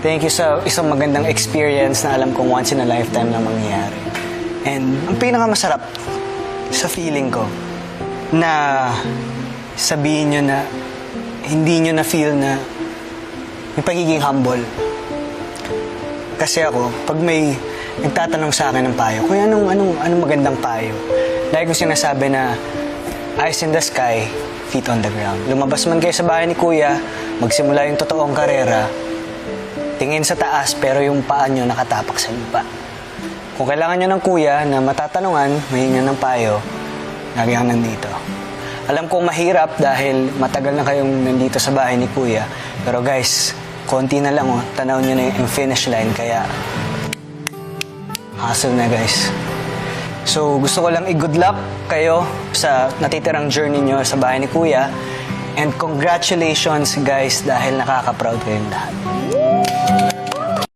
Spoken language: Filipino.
Thank you sa isang magandang experience na alam kong once in a lifetime na mangyayari. And ang pinakamasarap sa feeling ko na sabihin nyo na hindi nyo na feel na yung pagiging humble. Kasi ako, pag may nagtatanong sa akin ng payo, kuya, anong magandang payo? Lagi ko sinasabi na eyes in the sky, feet on the ground. Lumabas man kayo sa bahay ni kuya, magsimula yung totoong karera, tingin sa taas pero yung paa nyo nakatapak sa lupa. Kung kailangan nyo ng kuya na matatanungan, mahingan ng payo, lagi ang nandito. Alam kong mahirap dahil matagal na kayong nandito sa bahay ni kuya. Pero guys, konti na lang, tanaw nyo na yung finish line, kaya hustle na guys. So gusto ko lang i-good luck kayo sa natitirang journey nyo sa bahay ni kuya. And congratulations guys dahil nakaka-proud kayong lahat.